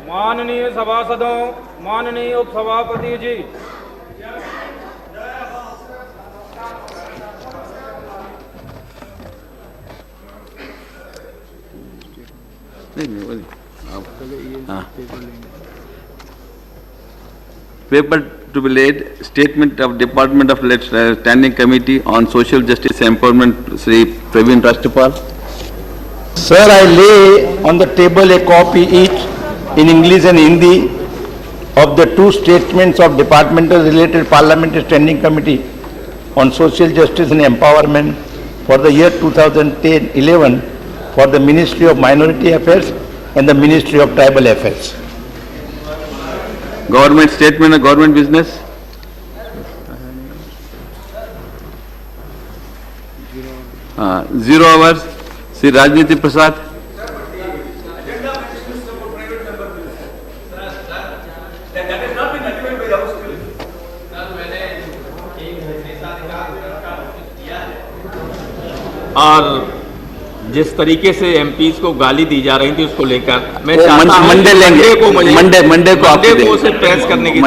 माननीय सभासदों, माननीय उपसभापति जी, Paper to be laid, statement of Department of Standing Committee on Social Justice Empowerment, Sri Praveen Rashtrapal. Sir, I lay on the table a copy each in English and Hindi of the two statements of Departmental Related Parliamentary Standing Committee on Social Justice and Empowerment for the year 2010-11 for the Ministry of Minority Affairs and the Ministry of Tribal Affairs. Government statement of government business. Zero hours. Sri Rajniti Prasad. और जिस तरीके से MPs को गाली दी जा रही थी उसको लेकर मैं मंडे लेंगे, मंडे को उसे प्रेस करने की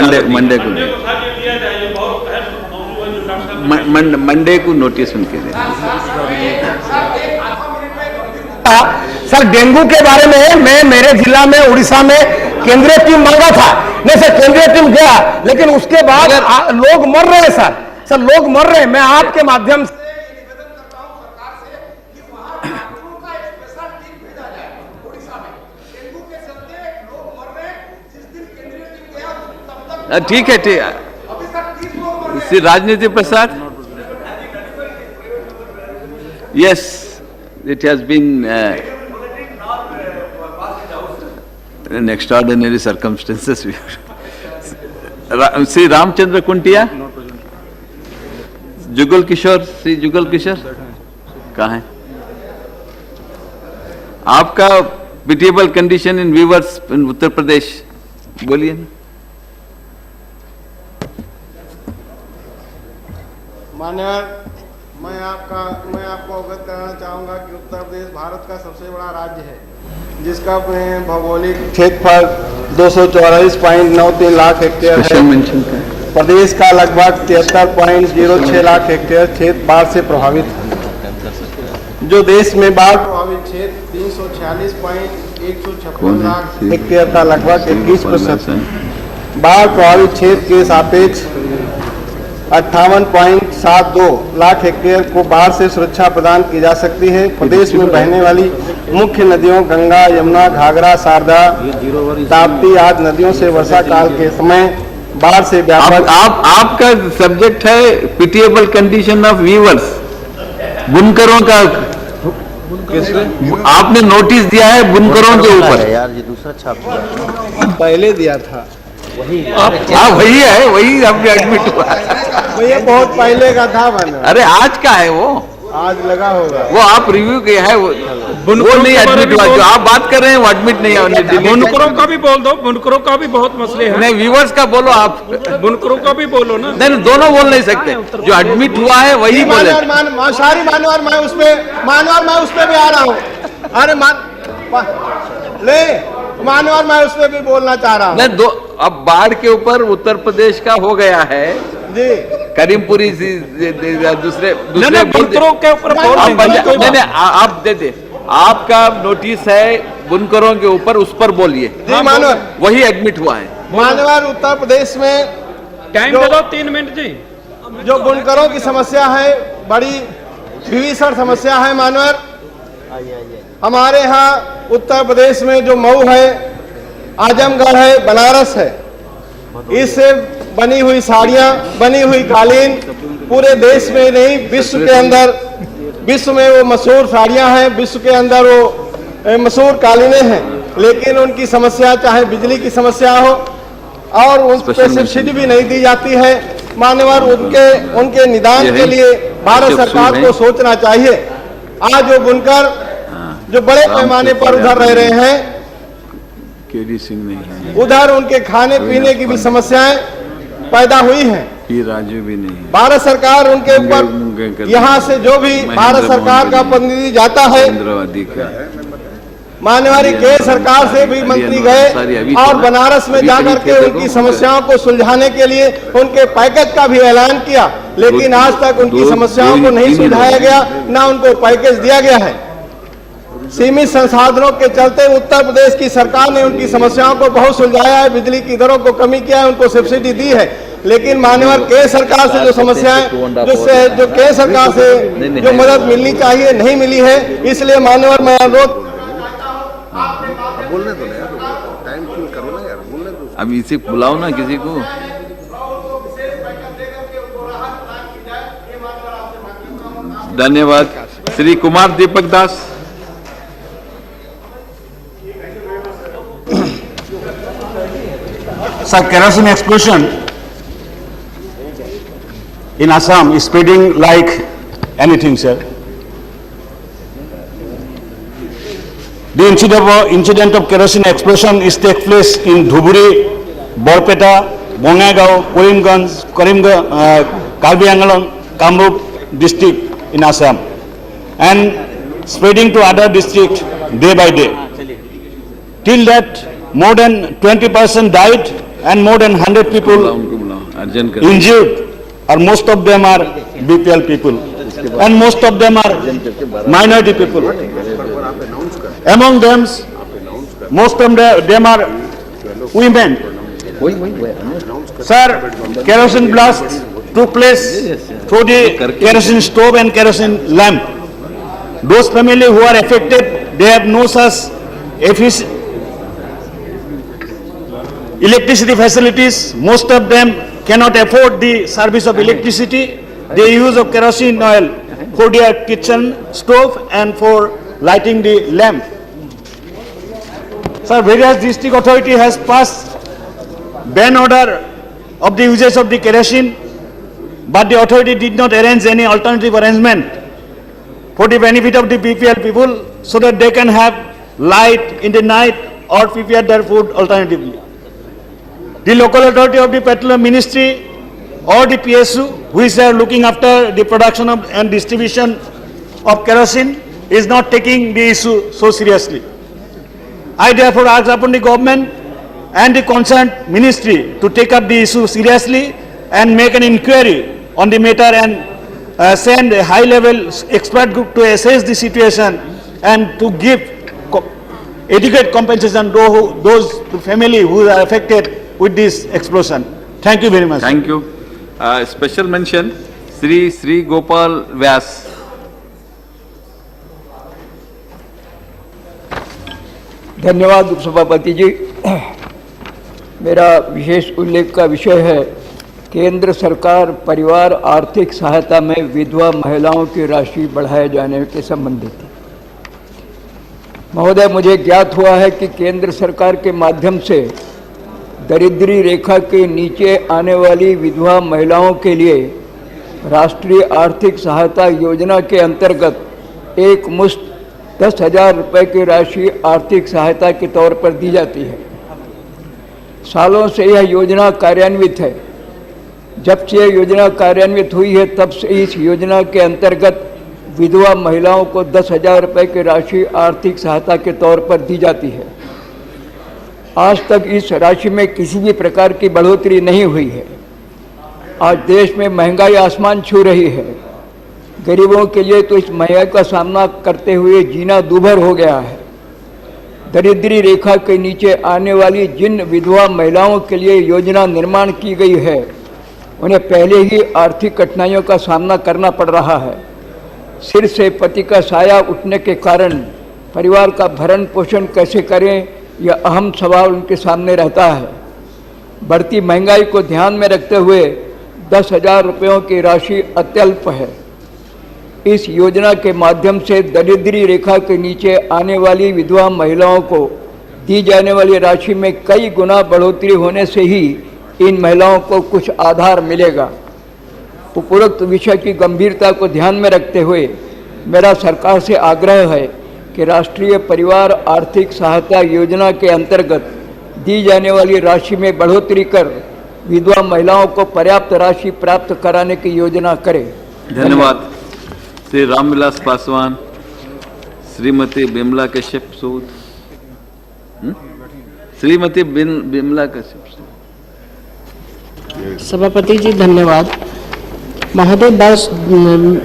मंडे को नोटिस उनके दे। सर, डेंगू के बारे में मैं मेरे जिला में उड़ीसा में केंद्रीय टीम मांगा था, नहीं सर केंद्रीय टीम गया, लेकिन उसके बाद लोग मर रहे हैं सर लोग मर रहे हैं। मैं आपके माध्यम से निवेदन करता हूं सरकार से कि वहां का एक स्पेशल टीम भेजा जाए उड़ीसा में। डेंगू के चलते लोग मर रहे हैं, जिस दिन केंद्रीय टीम गया तब तक ठीक है, ठीक है। अभी तक 30 लोग मर रहे हैं। श्री राजनीति प्रसाद। Yes, it has been in extraordinary circumstances. Sri Ramchandra Kuntiya, Jugal Kishore, Shri Jugal Kishore कहाँ है? आपका pitiable condition in weavers in Uttar Pradesh बोलिए ना। माननीय, मैं आपको अवगत कराना चाहूँगा कि उत्तर प्रदेश भारत का सबसे बड़ा राज्य है, जिसका भौगोलिक क्षेत्रफल 244.93 लाख हेक्टेयर है। प्रदेश का लगभग 73.06 लाख हेक्टेयर क्षेत्र बाढ़ से प्रभावित है, जो देश में बाढ़ प्रभावित क्षेत्र 346.156 लाख हेक्टेयर का लगभग 21% है। बाढ़ प्रभावित क्षेत्र के सापेक्ष 58.72 लाख हेक्टेयर को बाढ़ से सुरक्षा प्रदान की जा सकती है। प्रदेश में बहने वाली मुख्य नदियों गंगा, यमुना, घाघरा, शारदा, ताप्ती आदि नदियों से वर्षा काल के समय बाढ़ से व्यापक। आपका सब्जेक्ट है पिटिएबल कंडीशन ऑफ वीवर्स, बुनकरों का। आपने नोटिस दिया है बुनकरों के ऊपर। यार ये दूसरा छाप पहले दिया था, वही है, वही आपने एडमिट हुआ। ये बहुत पहले का था बना। अरे आज का है वो, आज लगा होगा। वो आप रिव्यू किया है, वो नहीं एडमिट हुआ। जो आप बात कर रहे हैं वो एडमिट नहीं है। बुनकरों का भी बोल दो, बुनकरों का भी बहुत मसले हैं। नहीं, व्यूवर्स का बोलो आप, बुनकरों का भी बोलो ना। नहीं, दोनों बोल नहीं सकते। जो एडमिट हुआ है वही बोले। सारी मानवर मैं उसपे भी आ रहा हूँ। अरे मानवर मैं उसपे भी बोलना चाह रहा हूँ। नहीं, अब बाढ़ के ऊपर उत्तर प्रदेश का हो गया है जी, करीमपुरी दूसरे बुनकरों के ऊपर नहीं, आप दे दे। आपका नोटिस है बुनकरों के ऊपर, उस पर बोलिए। जी मानवर, वही एडमिट हुआ है। मानवर उत्तर प्रदेश में टाइम दे दो 3 मिनट जी। जो बुनकरों की समस्या है, बड़ी भीषण समस्या है मानवर। हमारे यहाँ उत्तर प्रदेश में जो मऊ है, आजमगढ़ है, बनारस है, इससे बनी हुई साड़ियाँ, बनी हुई कालीन पूरे देश में नहीं विश्व के अंदर, विश्व में वो मशहूर साड़ियाँ हैं, विश्व के अंदर वो मशहूर कालीनें हैं। लेकिन उनकी समस्या, चाहे बिजली की समस्या हो, और उन पर सब्सिडी भी नहीं दी जाती है। मान्यवर, उनके निदान के लिए भारत सरकार को सोचना चाहिए। आज जो बुनकर जो बड़े पैमाने पर उधर रह रहे हैं, केडी सिंह नहीं है, उधर उनके खाने पीने की भी समस्याएं पैदा हुई हैं। राजू भी नहीं। भारत सरकार उनके ऊपर, यहाँ से जो भी भारत सरकार का प्रतिनिधि जाता है, माननीय केंद्र सरकार से भी मंत्री गए और बनारस में जाकर के उनकी समस्याओं को सुलझाने के लिए उनके पैकेज का भी ऐलान किया, लेकिन आज तक उनकी समस्याओं को नहीं सुलझाया गया, ना उनको पैकेज दिया गया है। सीमित संसाधनों के चलते उत्तर प्रदेश की सरकार ने उनकी समस्याओं को बहुत सुलझाया है, बिजली की दरों को कमी किया है, उनको सब्सिडी दी है, लेकिन माननीय केंद्र सरकार से जो समस्याएं जो केंद्र सरकार से जो मदद मिलनी चाहिए नहीं मिली है। इसलिए माननीय मैं अनुरोध बोलने दो ना यार, टाइम किल करो ना यार, बोलने दो। अब इसे बुलाओ ना किसी को। धन्यवाद। श्री कुमार दीपक दास। Sir, kerosene explosion in Assam is spreading like anything, sir. The incident of kerosene explosion is take place in Dhuburi, Borpeta, Bongaigaon, Karimganj, Karbi Angalam, Kamrup district in Assam, and spreading to other districts day by day. Till that, more than 20% died and more than 100 people injured, or most of them are BPL people, and most of them are minority people. Among them, most of them are women. Sir, kerosene blast took place through the kerosene stove and kerosene lamp. Those families who are affected, they have no such electricity facilities. Most of them cannot afford the service of electricity. They use of kerosene oil for their kitchen stove and for lighting the lamp. Sir, various district authority has passed ban order of the usage of the kerosene, but the authority did not arrange any alternative arrangement for the benefit of the BPL people so that they can have light in the night or prepare their food alternatively. The local authority of the petroleum ministry or the PSU, which are looking after the production of and distribution of kerosene, is not taking the issue so seriously. I therefore ask upon the government and the concerned ministry to take up the issue seriously and make an inquiry on the matter and send a high-level expert group to assess the situation and to give adequate compensation to those family who are affected with this explosion. Thank you very much. Thank you. Special mention, Sri Gopal Vyas. धन्यवाद उपसभापति जी। मेरा विशेष उल्लेख का विषय है केंद्र सरकार परिवार आर्थिक सहायता में विधवा महिलाओं की राशि बढ़ाए जाने के संबंधित। महोदय, मुझे ज्ञात हुआ है कि केंद्र सरकार के माध्यम से दरिद्री रेखा के नीचे आने वाली विधवा महिलाओं के लिए राष्ट्रीय आर्थिक सहायता योजना के अंतर्गत एक मुश्त 10,000 रुपये की राशि आर्थिक सहायता के तौर पर दी जाती है। सालों से यह योजना कार्यान्वित है। जब से यह योजना कार्यान्वित हुई है तब से इस योजना के अंतर्गत विधवा महिलाओं को 10,000 रुपये की राशि आर्थिक सहायता के तौर पर दी जाती है। आज तक इस राशि में किसी भी प्रकार की बढ़ोतरी नहीं हुई है। आज देश में महंगाई आसमान छू रही है। गरीबों के लिए तो इस महंगाई का सामना करते हुए जीना दूभर हो गया है। दरिद्री रेखा के नीचे आने वाली जिन विधवा महिलाओं के लिए योजना निर्माण की गई है उन्हें पहले ही आर्थिक कठिनाइयों का सामना करना पड़ रहा है। सिर से पति का साया उठने के कारण परिवार का भरण पोषण कैसे करें, यह अहम सवाल उनके सामने रहता है। बढ़ती महंगाई को ध्यान में रखते हुए 10,000 रुपयों की राशि अत्यल्प है। इस योजना के माध्यम से दरिद्री रेखा के नीचे आने वाली विधवा महिलाओं को दी जाने वाली राशि में कई गुना बढ़ोतरी होने से ही इन महिलाओं को कुछ आधार मिलेगा। उपरोक्त विषय की गंभीरता को ध्यान में रखते हुए मेरा सरकार से आग्रह है कि राष्ट्रीय परिवार आर्थिक सहायता योजना के अंतर्गत दी जाने वाली राशि में बढ़ोतरी कर विधवा महिलाओं को पर्याप्त राशि प्राप्त कराने की योजना करें। धन्यवाद। श्री रामविलास पासवान, श्रीमती बिमला कश्यप सूद। श्रीमती बिमला कश्यप। सभापति जी धन्यवाद। महोदय, बस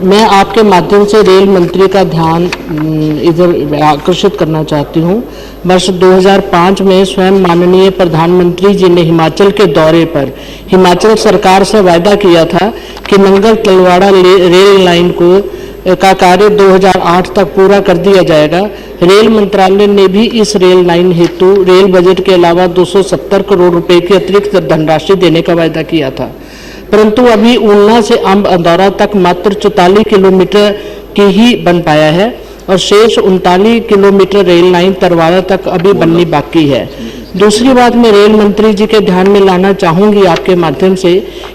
मैं आपके माध्यम से रेल मंत्री का ध्यान इधर आकर्षित करना चाहती हूँ। वर्ष 2005 में स्वयं माननीय प्रधानमंत्री जी ने हिमाचल के दौरे पर हिमाचल सरकार से वायदा किया था कि नंगल तलवाड़ा रेल लाइन का कार्य 2008 तक पूरा कर दिया जाएगा। रेल मंत्रालय ने भी इस रेल लाइन हेतु रेल बजट के अलावा 270 करोड़ रुपए की अतिरिक्त धनराशि देने का वायदा किया था, परंतु अभी ऊना से अंब अंदौरा तक मात्र 44 किलोमीटर की ही बन पाया है और शेष 39 किलोमीटर रेल लाइन तरवाड़ा तक अभी बननी बाकी है। दूसरी बात मैं रेल मंत्री जी के ध्यान में लाना चाहूंगी आपके माध्यम से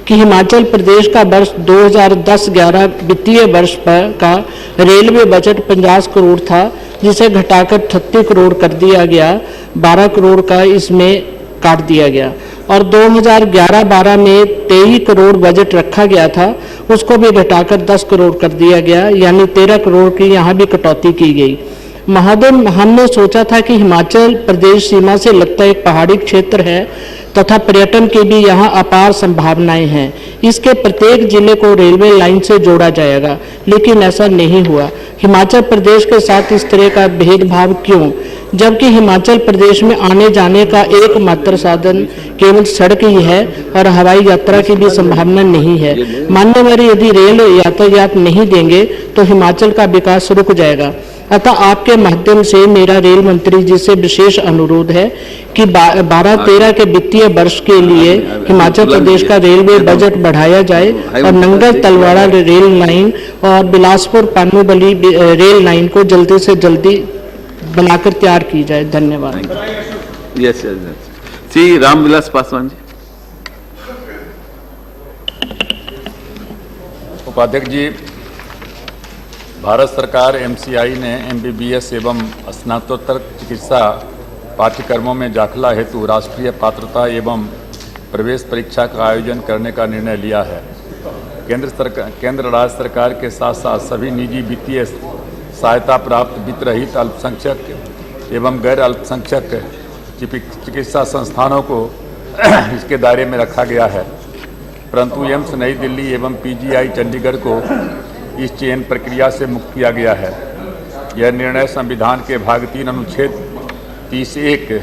कि हिमाचल प्रदेश का वर्ष 2010-11 वित्तीय वर्ष का रेलवे बजट 50 करोड़ था, जिसे घटाकर 38 करोड़ कर दिया गया। 12 करोड़ का इसमें काट दिया गया और 2011-12 में 23 करोड़ बजट रखा गया था, उसको भी घटाकर 10 करोड़ कर दिया गया, यानी 13 करोड़ की यहाँ भी कटौती की गई। महोदय, हमने सोचा था कि हिमाचल प्रदेश सीमा से लगता एक पहाड़ी क्षेत्र है तथा पर्यटन की भी यहाँ अपार संभावनाएं हैं। इसके प्रत्येक जिले को रेलवे लाइन से जोड़ा जाएगा, लेकिन ऐसा नहीं हुआ। हिमाचल प्रदेश के साथ इस तरह का भेदभाव क्यों, जबकि हिमाचल प्रदेश में आने जाने का एकमात्र साधन केवल सड़क ही है और हवाई यात्रा की भी संभावना नहीं है। मान्यवर यदि रेल यातायात नहीं देंगे तो हिमाचल का विकास रुक जाएगा। अतः आपके माध्यम से मेरा रेल मंत्री जी से विशेष अनुरोध है कि 12-13 के वित्तीय वर्ष के लिए हिमाचल प्रदेश का रेलवे बजट बढ़ाया जाए और नंगल तलवाड़ा रेल लाइन और बिलासपुर पानूबली रेल लाइन को जल्दी से जल्दी बनाकर तैयार की जाए। धन्यवाद। यस श्री रामविलास पासवान जी। उपाध्यक्ष जी, भारत सरकार एमसीआई ने एमबीबीएस एवं स्नातकोत्तर चिकित्सा पाठ्यक्रमों में दाखिला हेतु राष्ट्रीय पात्रता एवं प्रवेश परीक्षा का आयोजन करने का निर्णय लिया है। केंद्र राज्य सरकार के साथ साथ सभी निजी वित्तीय सहायता प्राप्त वित्त रहित अल्पसंख्यक एवं गैर अल्पसंख्यक चिकित्सा संस्थानों को इसके दायरे में रखा गया है, परंतु एम्स नई दिल्ली एवं पीजीआई चंडीगढ़ को इस चयन प्रक्रिया से मुक्त किया गया है। यह निर्णय संविधान के भाग 3 अनुच्छेद 31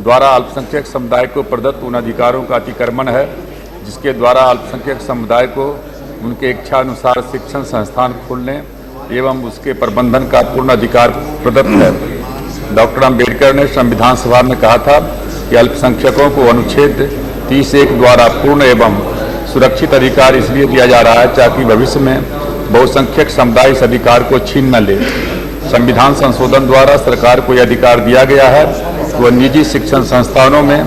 द्वारा अल्पसंख्यक समुदाय को प्रदत्त उन अधिकारों का अतिक्रमण है जिसके द्वारा अल्पसंख्यक समुदाय को उनके इच्छा अनुसार शिक्षण संस्थान खोलने एवं उसके प्रबंधन का पूर्ण अधिकार प्रदत्त है। डॉक्टर अम्बेडकर ने संविधान सभा में कहा था कि अल्पसंख्यकों को अनुच्छेद 31 द्वारा पूर्ण एवं सुरक्षित अधिकार इसलिए दिया जा रहा है ताकि भविष्य में बहुसंख्यक समुदाय इस अधिकार को छीन न ले। संविधान संशोधन द्वारा सरकार को यह अधिकार दिया गया है कि वह निजी शिक्षण संस्थानों में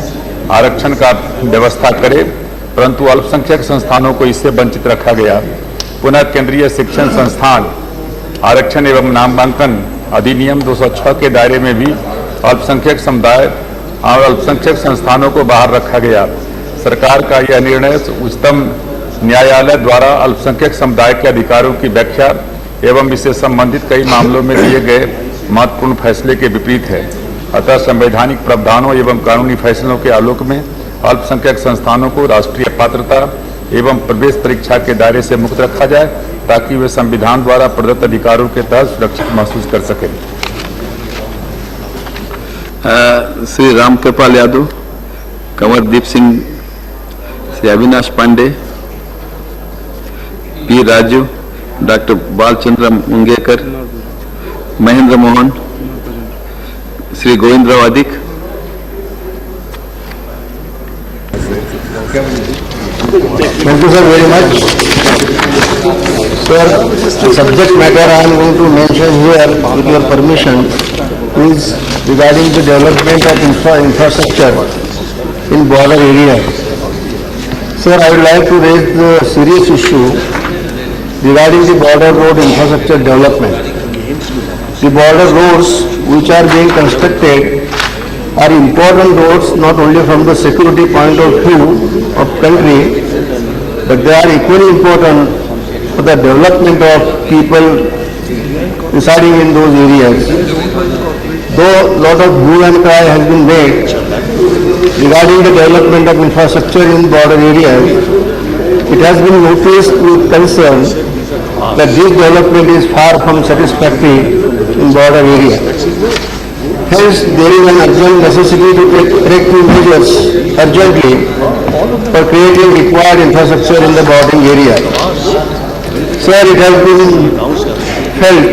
आरक्षण का व्यवस्था करे, परंतु अल्पसंख्यक संस्थानों को इससे वंचित रखा गया। पुनः केंद्रीय शिक्षण संस्थान आरक्षण एवं नामांकन अधिनियम 206 के दायरे में भी अल्पसंख्यक समुदाय और अल्पसंख्यक संस्थानों को बाहर रखा गया। सरकार का यह निर्णय उच्चतम न्यायालय द्वारा अल्पसंख्यक समुदाय के अधिकारों की व्याख्या एवं इससे संबंधित कई मामलों में दिए गए महत्वपूर्ण फैसले के विपरीत है। अतः संवैधानिक प्रावधानों एवं कानूनी फैसलों के आलोक में अल्पसंख्यक संस्थानों को राष्ट्रीय पात्रता एवं प्रवेश परीक्षा के दायरे से मुक्त रखा जाए ताकि वे संविधान द्वारा प्रदत्त अधिकारों के तहत सुरक्षित महसूस कर सकें। श्री रामकृपाल यादव, कंवरदीप सिंह, श्री अविनाश पांडे, पी राजू, डॉक्टर बालचंद्र मुंगेकर, महेंद्र मोहन, श्री गोविंदराव अधिक। Thank you, sir, very much. Sir, the subject matter I am going to mention here, with your permission, is regarding the development of infrastructure in border areas. Sir, I would like to raise the serious issue regarding the border road infrastructure development. The border roads which are being constructed are important roads not only from the security point of view of country, but they are equally important for the development of people residing in those areas. though lot of hue and cry has been made regarding the development of infrastructure in border areas, it has been noticed with concern that this development is far from satisfactory in border area. Hence, there is an urgent necessity to take corrective measures urgently for creating required infrastructure in the bordering area. Sir, it has been felt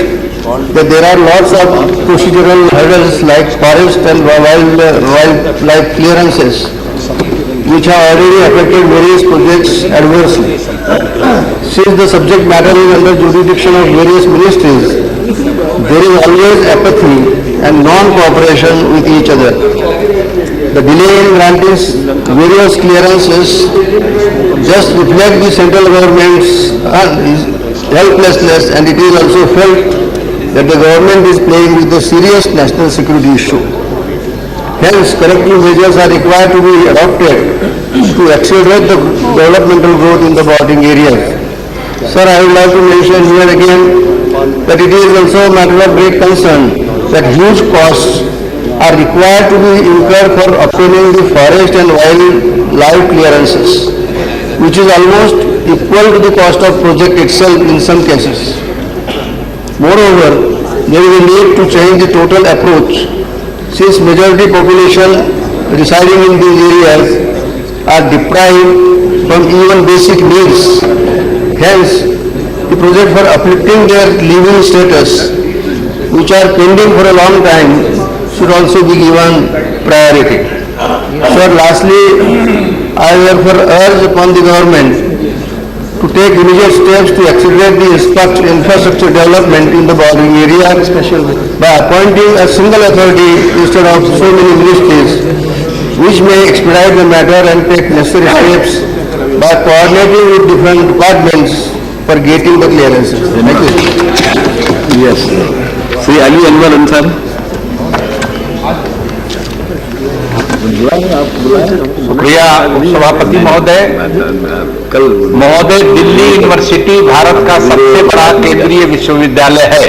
that there are lots of procedural hurdles like forest and wildlife clearances, which have already affected various projects adversely. Since the subject matter is under jurisdiction of various ministries, there is always apathy and non-cooperation with each other. The delay in granting various clearances just reflect the central government's helplessness, and it is also felt that the government is playing with a serious national security issue. Hence, corrective measures are required to be adopted to accelerate the developmental growth in the bordering areas. Sir, I would like to mention here again that it is also a matter of great concern that huge costs are required to be incurred for obtaining the forest and wildlife clearances, which is almost equal to the cost of project itself in some cases. Moreover, there is a need to change the total approach, since majority population residing in these areas are deprived from even basic needs. Hence, the project for uplifting their living status, which are pending for a long time, should also be given priority. Sir, lastly, I therefore urge upon the government to take immediate steps to accelerate the infrastructure development in the bordering area by appointing a single authority instead of so many ministries, which may expedite the matter and take necessary steps by coordinating with different departments for getting the clearances. Thank you. Yes. Sri Ali Anwar Ansar. शुक्रिया सभापति महोदय। Delhi university Bharat का सबसे बड़ा केंद्रीय विश्वविद्यालय है।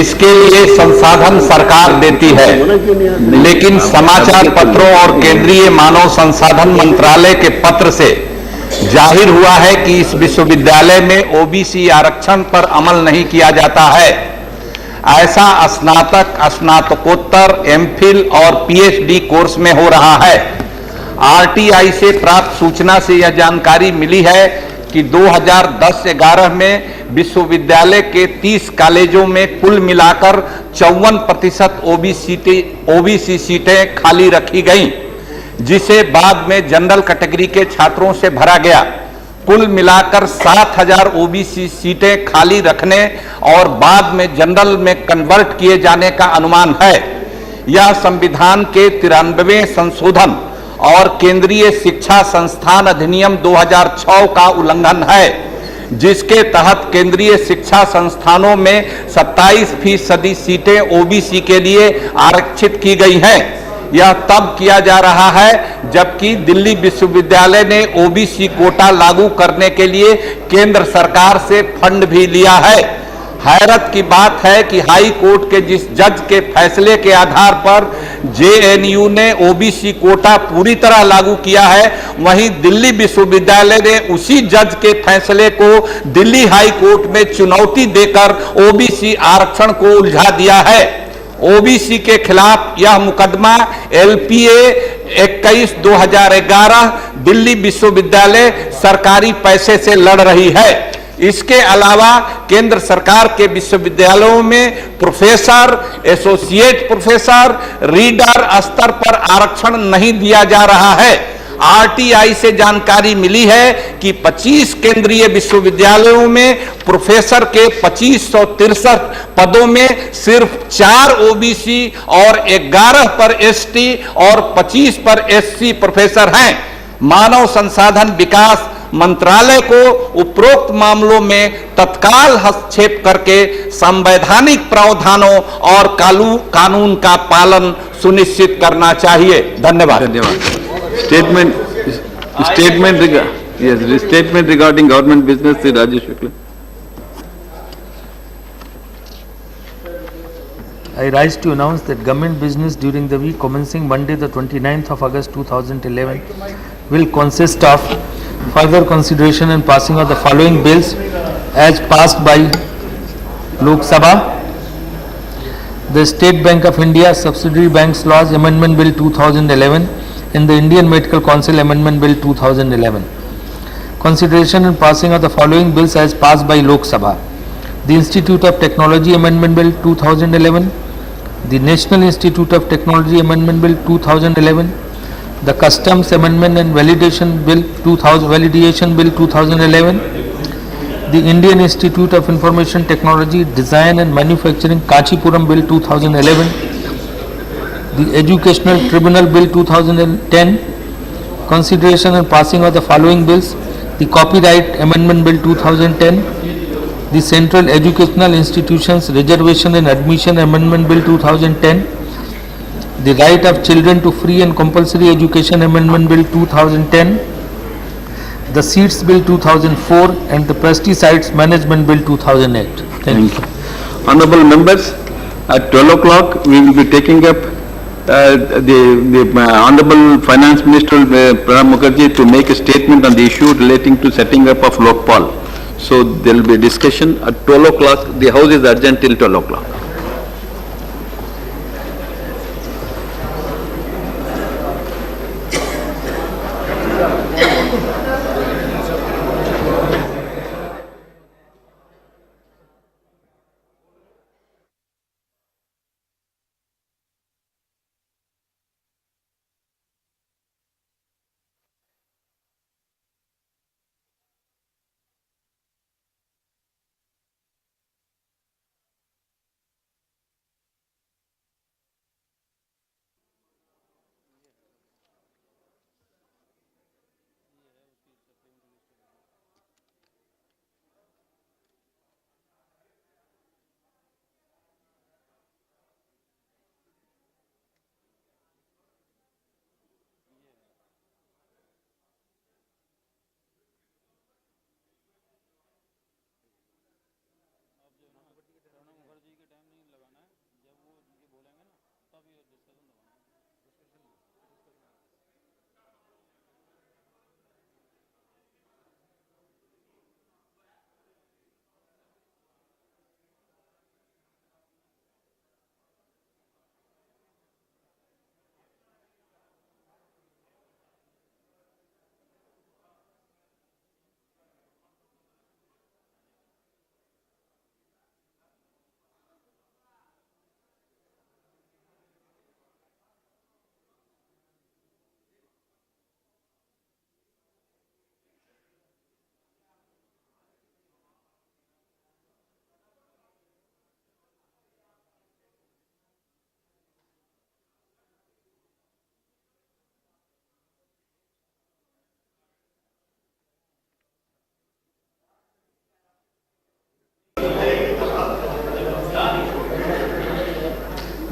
इसके लिए संसाधन सरकार देती है, लेकिन समाचार पत्रों और केंद्रीय मानव संसाधन मंत्रालय के पत्र से जाहिर हुआ है कि इस विश्वविद्यालय में ओबीसी आरक्षण पर अमल नहीं किया जाता है। ऐसा स्नातक, स्नातकोत्तर, एमफिल और पीएचडी कोर्स में हो रहा है। आरटीआई से प्राप्त सूचना से यह जानकारी मिली है कि 2010-11 में विश्वविद्यालय के 30 कॉलेजों में कुल मिलाकर 54% ओबीसी सीटें खाली रखी गईं, जिसे बाद में जनरल कैटेगरी के छात्रों से भरा गया। कुल मिलाकर 7000 ओबीसी सीटें खाली रखने और बाद में जनरल में कन्वर्ट किए जाने का अनुमान है। यह संविधान के 93वें संशोधन और केंद्रीय शिक्षा संस्थान अधिनियम 2006 का उल्लंघन है, जिसके तहत केंद्रीय शिक्षा संस्थानों में 27% सीटें ओबीसी के लिए आरक्षित की गई हैं। यह तब किया जा रहा है जबकि दिल्ली विश्वविद्यालय ने ओबीसी कोटा लागू करने के लिए केंद्र सरकार से फंड भी लिया है। हैरत की बात है कि हाई कोर्ट के जिस जज के फैसले के आधार पर जेएनयू ने ओबीसी कोटा पूरी तरह लागू किया है, वहीं दिल्ली विश्वविद्यालय ने उसी जज के फैसले को दिल्ली हाई कोर्ट में चुनौती देकर ओबीसी आरक्षण को उलझा दिया है। ओबीसी के खिलाफ यह मुकदमा एलपीए 21/2011 दिल्ली विश्वविद्यालय सरकारी पैसे से लड़ रही है। इसके अलावा केंद्र सरकार के विश्वविद्यालयों में प्रोफेसर, एसोसिएट प्रोफेसर, रीडर स्तर पर आरक्षण नहीं दिया जा रहा है। आरटीआई से जानकारी मिली है कि 25 केंद्रीय विश्वविद्यालयों में प्रोफेसर के 2563 पदों में सिर्फ 4 ओबीसी और 11 पर एसटी और 25 पर एससी प्रोफेसर हैं। मानव संसाधन विकास मंत्रालय को उपरोक्त मामलों में तत्काल हस्तक्षेप करके संवैधानिक प्रावधानों और कानून का पालन सुनिश्चित करना चाहिए। धन्यवाद। Statement regarding government business, Sri Rajesh Shukla. I I rise to announce that government business during the week commencing Monday the 29th of August 2011 will consist of further consideration and passing of the following bills as passed by Lok Sabha. The State Bank of India Subsidiary Banks Laws Amendment Bill 2011 and the Indian Medical Council Amendment Bill 2011. Consideration and passing of the following bills as passed by Lok Sabha. The Institute of Technology Amendment Bill 2011, the National Institute of Technology Amendment Bill 2011, the Customs Amendment and Validation Bill 2011, the Indian Institute of Information Technology Design and Manufacturing Kanchipuram Bill 2011, the Educational Tribunal Bill 2010, consideration and passing of the following bills: the Copyright Amendment Bill 2010, the Central Educational Institutions Reservation and Admission Amendment Bill 2010, the Right of Children to Free and Compulsory Education Amendment Bill 2010, the Seeds Bill 2004 and the Pesticides Management Bill 2008. Thank you. Honorable members, at 12 o'clock we will be taking up the Honorable Finance Minister Pranab Mukherjee to make a statement on the issue relating to setting up of Lokpal. So there will be a discussion at 12 o'clock. The house is urgent till 12 o'clock.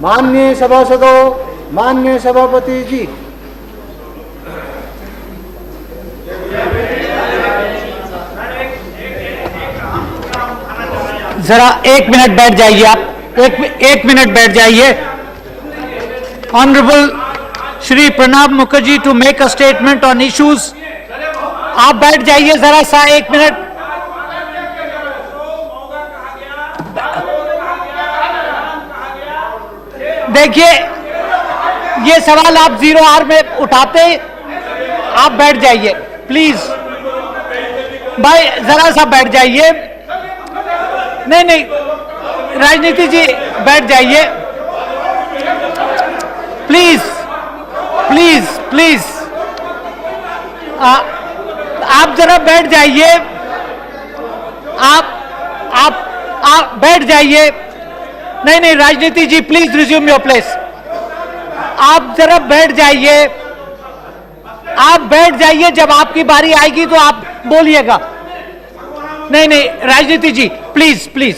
माननीय सभासदों, माननीय सभापति जी, जरा एक minute बैठ जाइए आप, एक minute बैठ जाइए। Honourable Shri Pranab Mukherjee to make a statement on issues. आप बैठ जाइए जरा सा, एक मिनट। देखिए, ये सवाल आप 0 आवर में उठाते, आप बैठ जाइए प्लीज। भाई जरा सा बैठ जाइए। नहीं, राजनीति जी बैठ जाइए प्लीज प्लीज प्लीज। आप जरा बैठ जाइए। आप बैठ जाइए। नहीं, राजनीति जी प्लीज रिज्यूम योर प्लेस। आप जरा बैठ जाइए। आप बैठ जाइए, जब आपकी बारी आएगी तो आप बोलिएगा। नहीं, राजनीति जी प्लीज प्लीज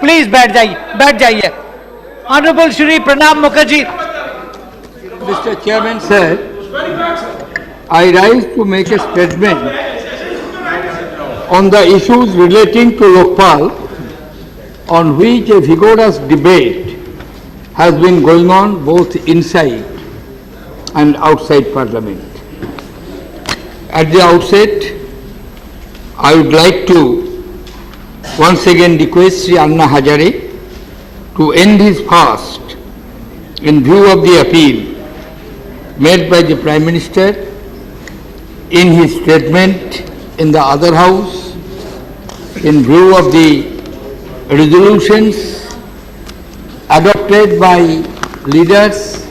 प्लीज बैठ जाइए। Honourable Shri Pranab Mukherjee. Mr. Chairman, sir, I rise to make a statement on the issues relating to Lokpal, on which a vigorous debate has been going on both inside and outside Parliament. At the outset, I would like to once again request Sri Anna Hazare to end his fast in view of the appeal made by the Prime Minister in his statement in the other house, in view of the resolutions adopted by leaders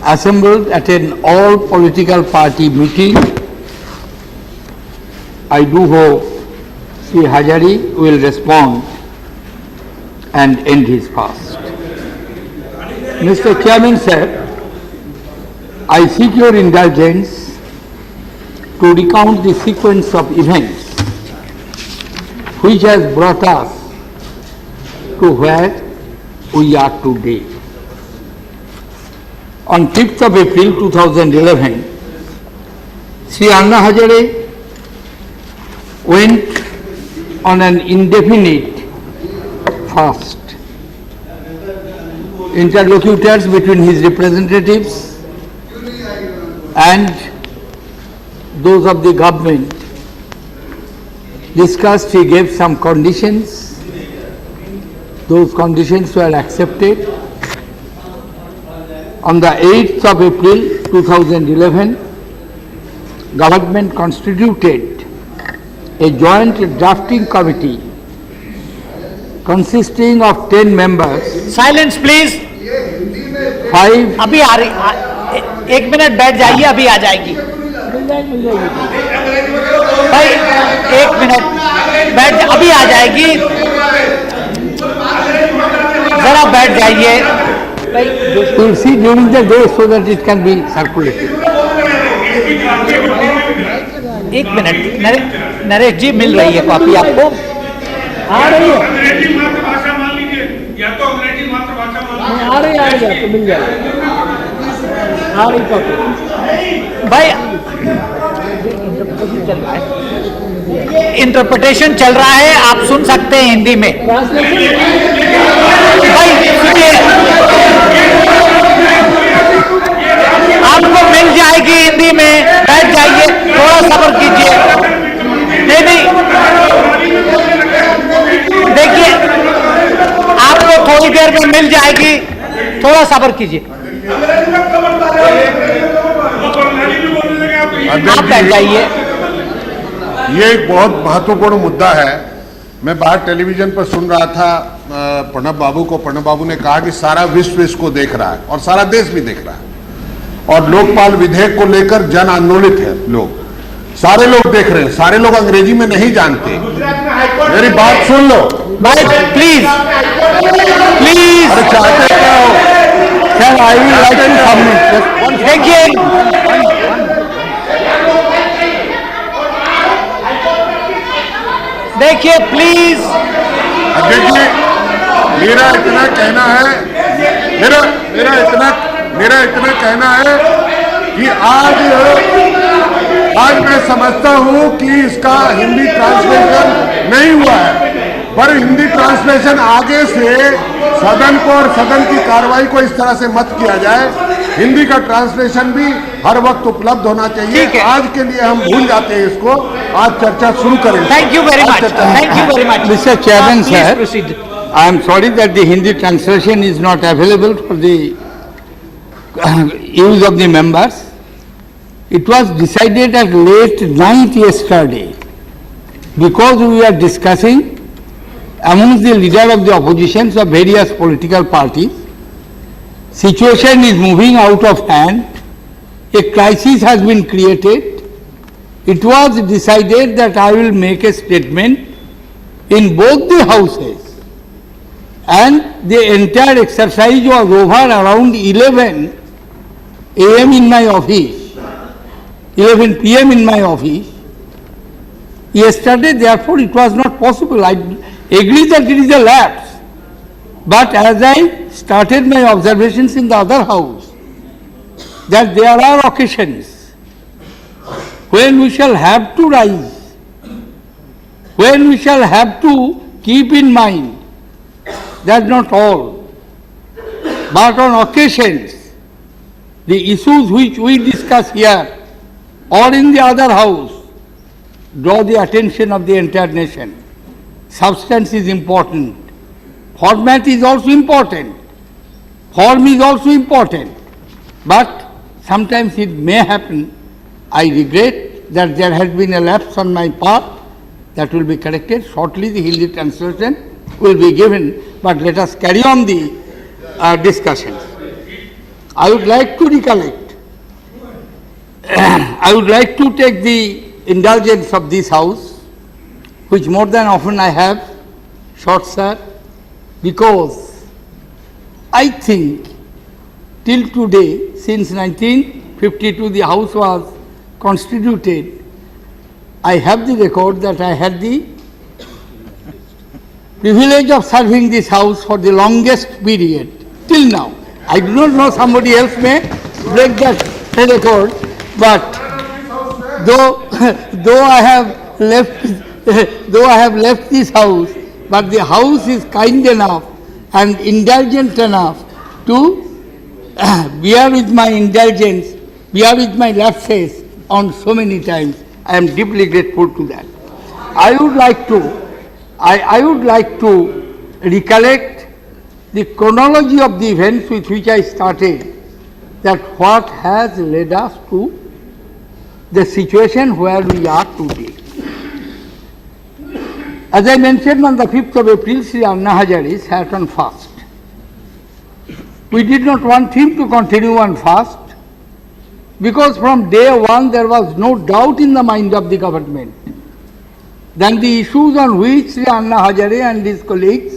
assembled at an all political party meeting. I do hope Sri Hazare will respond and end his fast. Mr. Chairman, sir, I seek your indulgence to recount the sequence of events which has brought us to where we are today. On 5th of April 2011, Sri Anna Hazare went on an indefinite fast. Interlocutors between his representatives and those of the government discussed, he gave some conditions. Those conditions were accepted. On the 8th of April 2011, government constituted a joint drafting committee consisting of 10 members. Silence please. 5 अभी आ रही, 1 minute बैठ जाइए, अभी आ जाएगी भाई, 1 minute बैठ, अभी आ जाएगी, जरा बैठ जाइए। We'll see during the day so that it can be circulated. 1 minute, Naresh ji मिल रही है कॉपी आपको? आ रही है, अंग्रेजी मातृभाषा मान लीजिए, या तो अंग्रेजी मातृभाषा मान लीजिए। आ रही है तो मिल जाएगी, आ रही कॉपी भाई। इंटरप्रिटेशन चल रहा है, आप सुन सकते हैं हिंदी में। भाई सुनिए, आपको मिल जाएगी हिंदी में, बैठ जाइए, थोड़ा सब्र कीजिए। नहीं, देखिए आपको थोड़ी देर में मिल जाएगी, थोड़ा सब्र कीजिए। आप बैठ जाइए। ये एक बहुत महत्वपूर्ण मुद्दा है। मैं बाहर टेलीविजन पर सुन रहा था प्रणब बाबू को। प्रणब बाबू ने कहा कि सारा विश्व इसको देख रहा है और सारा देश भी देख रहा है, और लोकपाल विधेयक को लेकर जन आंदोलित है। लोग, सारे लोग देख रहे हैं, सारे लोग अंग्रेजी में नहीं जानते। मेरी बात सुन लो भाई, प्लीज प्लीज। अरे चाहते क्या हो? देखिए, देखिए प्लीज। देखिए, मेरा इतना कहना है, मेरा इतना कहना है कि आज मैं समझता हूं कि इसका हिंदी ट्रांसलेशन नहीं हुआ है, पर हिंदी ट्रांसलेशन आगे से सदन को और सदन की कार्रवाई को इस तरह से मत किया जाए। हिंदी का ट्रांसलेशन भी हर वक्त उपलब्ध होना चाहिए। आज के लिए हम भूल जाते हैं इसको, आज चर्चा शुरू करें। Thank you very much, thank you very much. Mr. Chairman, sir, I am sorry that the Hindi translation is not available for the use of the members. It was decided at late night yesterday, because we were discussing amongst the leader of the oppositions of various political parties. Situation is moving out of hand. A crisis has been created. It was decided that I will make a statement in both the houses, and the entire exercise was over around 11 a.m. in my office, 11 p.m. in my office. Yesterday, therefore, it was not possible. I agree that it is a lapse. But as I started my observations in the other house, that there are occasions when we shall have to rise, when we shall have to keep in mind that not all But on occasions, the issues which we discuss here or in the other house draw the attention of the entire nation. Substance is important. Format is also important. Form is also important. But sometimes it may happen. I regret that there has been a lapse on my part. That will be corrected. Shortly the Hindi translation will be given. But let us carry on the discussions. I would like to recollect. I would like to take the indulgence of this house, which more than often I have, short sir, because I think till today, since 1952 the house was constituted, I have the record that I had the privilege of serving this house for the longest period till now. I do not know, somebody else may break that record, but though I have left this house, but the house is kind enough and indulgent enough to bear with my indulgence, bear with my lapses on so many times. I am deeply grateful to that. I would like to recollect the chronology of the events with which I started, that what has led us to the situation where we are today. As I mentioned, on the 5th of April, Sri Anna Hazare sat on fast. We did not want him to continue on fast because from day one there was no doubt in the mind of the government that the issues on which Sri Anna Hazare and his colleagues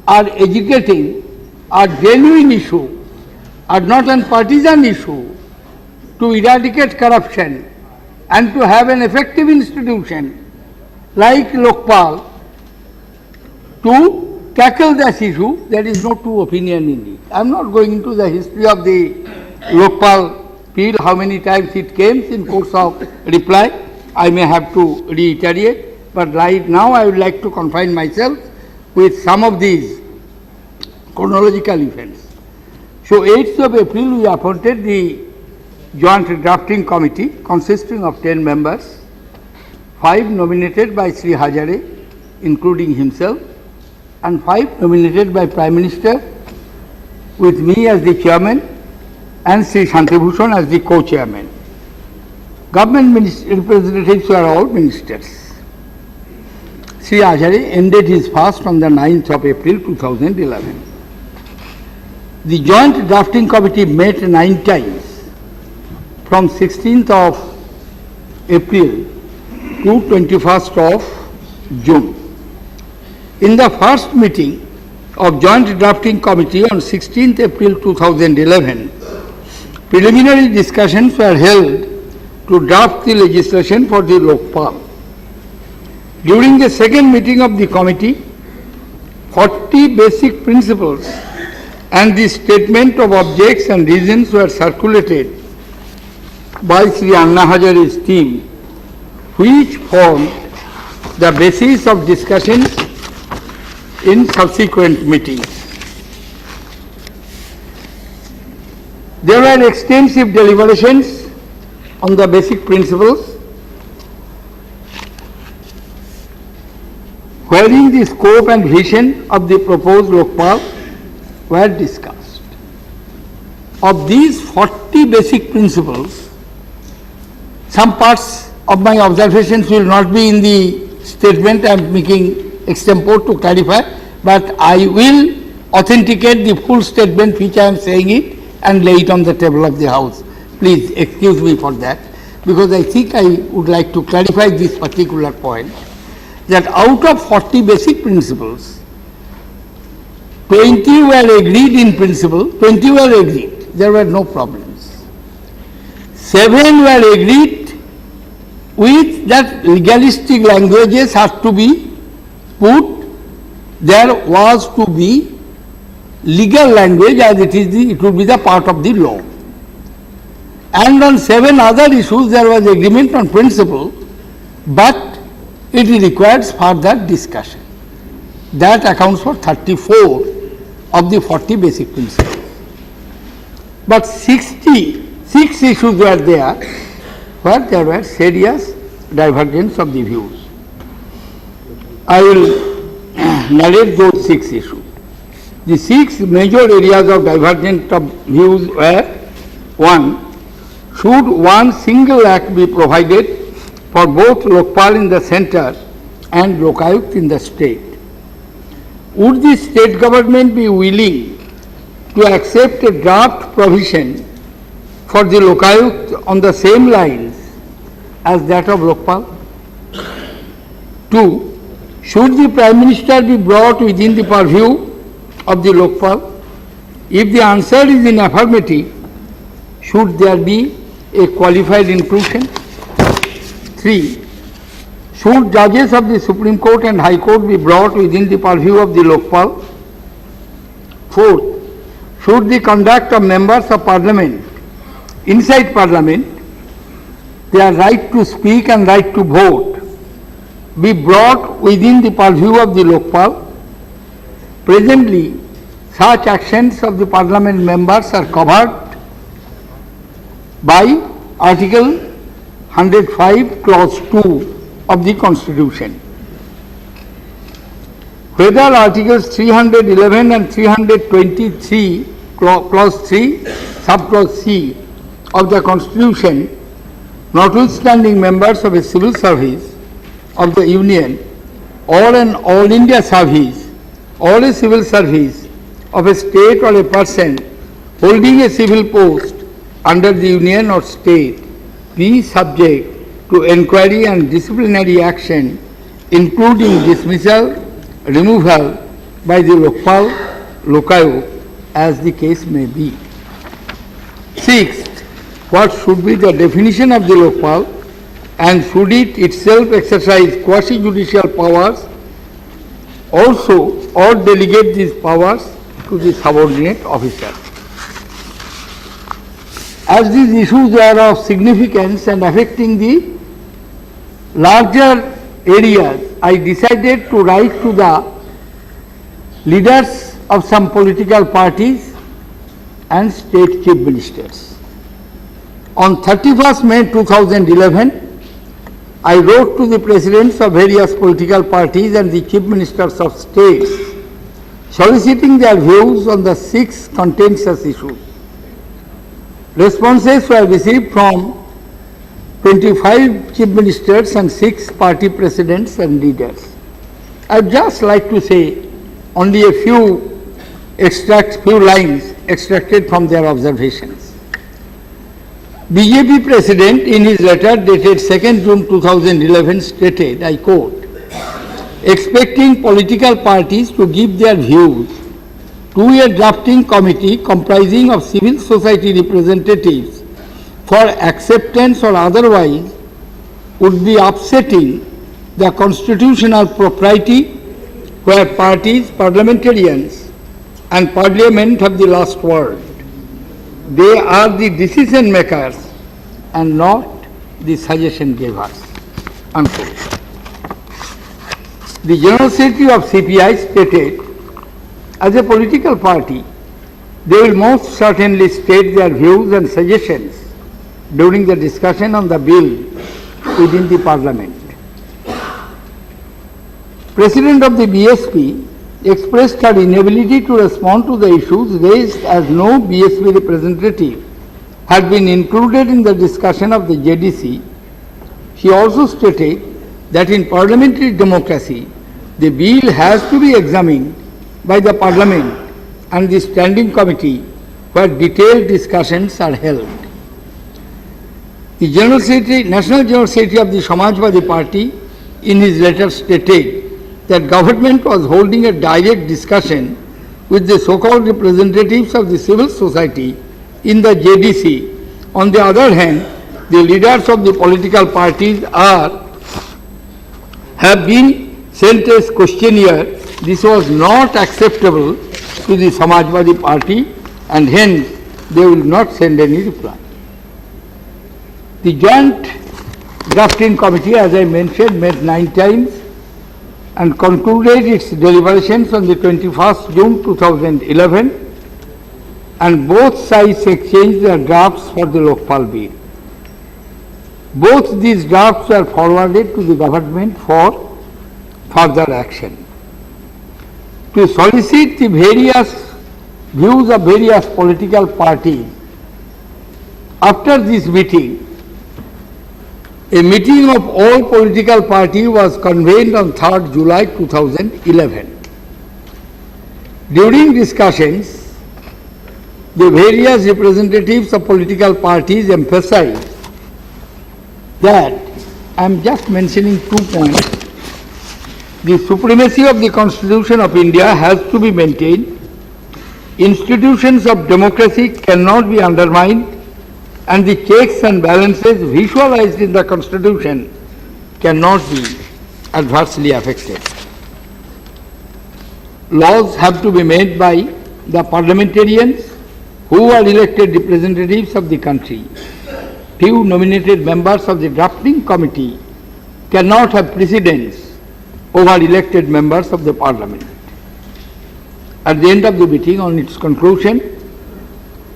are educating are genuine issue, are not a partisan issue, to eradicate corruption and to have an effective institution like Lokpal to tackle this issue. There is no two opinion in it. I am not going into the history of the Lokpal bill, how many times it came in course of reply. I may have to reiterate, but right now I would like to confine myself with some of these chronological events. So 8th of April we appointed the Joint Drafting Committee consisting of 10 members, 5 nominated by Sri Hazare, including himself, and 5 nominated by Prime Minister, with me as the chairman and Sri Shantibhushan as the co-chairman. Government representatives were all ministers. Sri Hazare ended his fast on the 9th of April 2011. The Joint Drafting Committee met 9 times from 16th of April to 21st of June. In the first meeting of Joint Drafting Committee on 16th April 2011, preliminary discussions were held to draft the legislation for the Lokpal. During the second meeting of the committee, 40 basic principles and the statement of objects and reasons were circulated by Sri Anna Hazare's team, which formed the basis of discussions in subsequent meetings. There were extensive deliberations on the basic principles, wherein the scope and vision of the proposed Lokpal were discussed. Of these 40 basic principles, some parts of my observations will not be in the statement I am making extempore to clarify, but I will authenticate the full statement which I am saying it and lay it on the table of the House. Please excuse me for that, because I think I would like to clarify this particular point, that out of 40 basic principles, 20 were agreed in principle, 20 were agreed, there were no problems. 7 were agreed with that legalistic languages have to be put, there was to be legal language as it would be the part of the law. And on 7 other issues there was agreement on principle, but it requires further discussion. That accounts for 34 of the 40 basic principles. but 66 issues were there where there were serious divergence of the views. I will narrate those 6 issues. The 6 major areas of divergence of views were: 1. Should one single act be provided for both Lokpal in the center and Lokayukt in the state? Would the state government be willing to accept a draft provision for the Lokayukt on the same lines as that of Lokpal? 2. Should the Prime Minister be brought within the purview of the Lokpal? If the answer is in affirmative, should there be a qualified inclusion? 3. Should judges of the Supreme Court and High Court be brought within the purview of the Lokpal? 4. Should the conduct of members of Parliament inside Parliament, their right to speak and right to vote, be brought within the purview of the Lokpal? Presently, such actions of the Parliament members are covered by Article 105, Clause 2 of the Constitution. Whether Articles 311 and 323, Clause 3, Subclause C of the Constitution, notwithstanding members of a civil service of the Union or an All India service or a civil service of a state or a person holding a civil post under the Union or state be subject to enquiry and disciplinary action, including dismissal, removal by the Lokpal, Lokayukt, as the case may be. 6th, what should be the definition of the Lokpal, and should it itself exercise quasi-judicial powers also, or delegate these powers to the subordinate officer? As these issues are of significance and affecting the larger areas, I decided to write to the leaders of some political parties and state chief ministers. On 31st May 2011, I wrote to the presidents of various political parties and the chief ministers of states, soliciting their views on the 6 contentious issues. Responses were received from 25 chief ministers and 6 party presidents and leaders. I would just like to say only a few lines extracted from their observations. BJP President in his letter dated 2nd June 2011 stated, I quote, expecting political parties to give their views to a drafting committee comprising of civil society representatives for acceptance or otherwise would be upsetting the constitutional propriety where parties, parliamentarians and parliament have the last word. They are the decision makers and not the suggestion givers. Unquote. The General Secretary of CPI stated, as a political party, they will most certainly state their views and suggestions during the discussion on the bill within the Parliament. President of the BSP expressed her inability to respond to the issues raised as no BSP representative had been included in the discussion of the JDC. She also stated that in parliamentary democracy, the bill has to be examined by the Parliament and the Standing Committee where detailed discussions are held. The National General Secretary of the Samajwadi Party in his letter stated that government was holding a direct discussion with the so-called representatives of the civil society in the JDC. On the other hand, the leaders of the political parties have been sent a questionnaire. This was not acceptable to the Samajwadi Party and hence they will not send any reply. The Joint Drafting Committee, as I mentioned, met 9 times and concluded its deliberations on the 21st June 2011. and both sides exchanged their drafts for the Lokpal bill. Both these drafts were forwarded to the government for further action. To solicit the various views of various political parties, after this meeting, a meeting of all political parties was convened on 3rd July 2011. During discussions, the various representatives of political parties emphasized that, I am just mentioning 2 points, the supremacy of the Constitution of India has to be maintained, institutions of democracy cannot be undermined, and the checks and balances visualized in the Constitution cannot be adversely affected. Laws have to be made by the parliamentarians who are elected representatives of the country. Few nominated members of the drafting committee cannot have precedence over elected members of the parliament. At the end of the meeting, on its conclusion,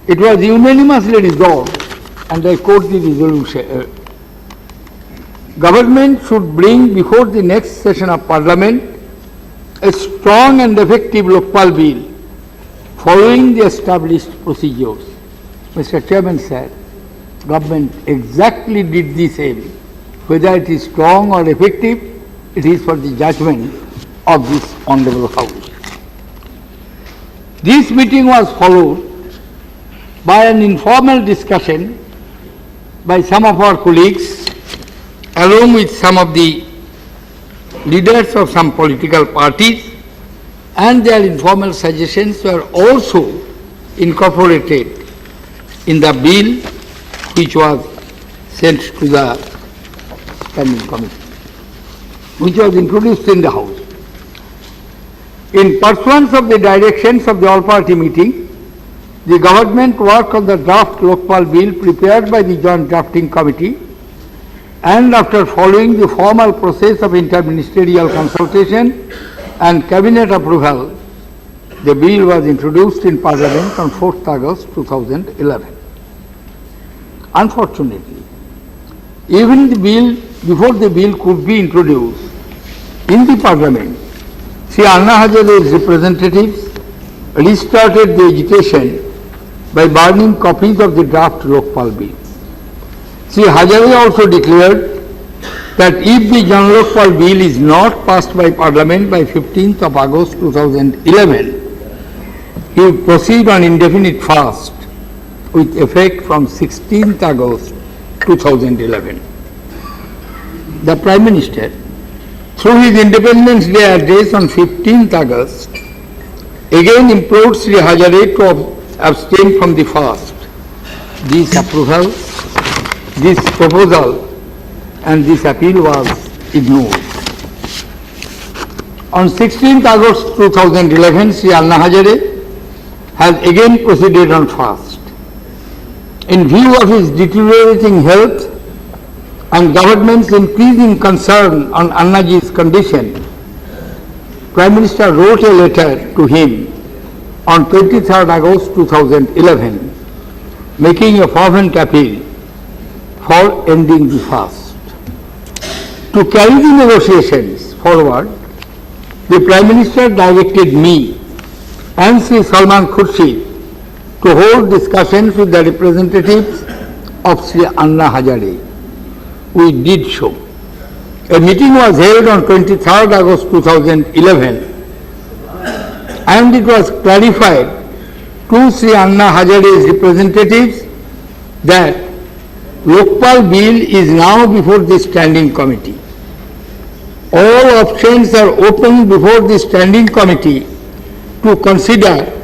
it was unanimously resolved, and I quote the resolution, government should bring before the next session of parliament a strong and effective Lokpal bill following the established procedures. Mr. Chairman said, government exactly did the same. Whether it is strong or effective, it is for the judgment of this honorable House. This meeting was followed by an informal discussion by some of our colleagues, along with some of the leaders of some political parties, and their informal suggestions were also incorporated in the bill which was sent to the standing committee, which was introduced in the House. In pursuance of the directions of the all-party meeting, the government worked on the draft Lokpal bill prepared by the Joint Drafting Committee, and after following the formal process of interministerial consultation and cabinet approval, the bill was introduced in Parliament on 4th August 2011. Unfortunately, even the bill, before the bill could be introduced in the Parliament, Sri Anna Hazare's representatives restarted the agitation by burning copies of the draft Lokpal bill. Sri Hazare also declared that if the Jan Lokpal bill is not passed by Parliament by 15th of August 2011, he will proceed on indefinite fast with effect from 16th August 2011. The Prime Minister, through his Independence Day address on 15th August, again implored Sri Hazare to abstain from the fast. This approval, this proposal and this appeal was ignored. On 16th August 2011, Sri Anna Hazare has again proceeded on fast. In view of his deteriorating health and government's increasing concern on Annaji's condition, Prime Minister wrote a letter to him on 23rd August 2011, making a fervent appeal for ending the fast. To carry the negotiations forward, the Prime Minister directed me and Sri Salman Khurshid to hold discussions with the representatives of Sri Anna Hazare. We did so. A meeting was held on 23rd August 2011, and it was clarified to Sri Anna Hazare's representatives that Lokpal bill is now before the standing committee. All options are open before the standing committee to consider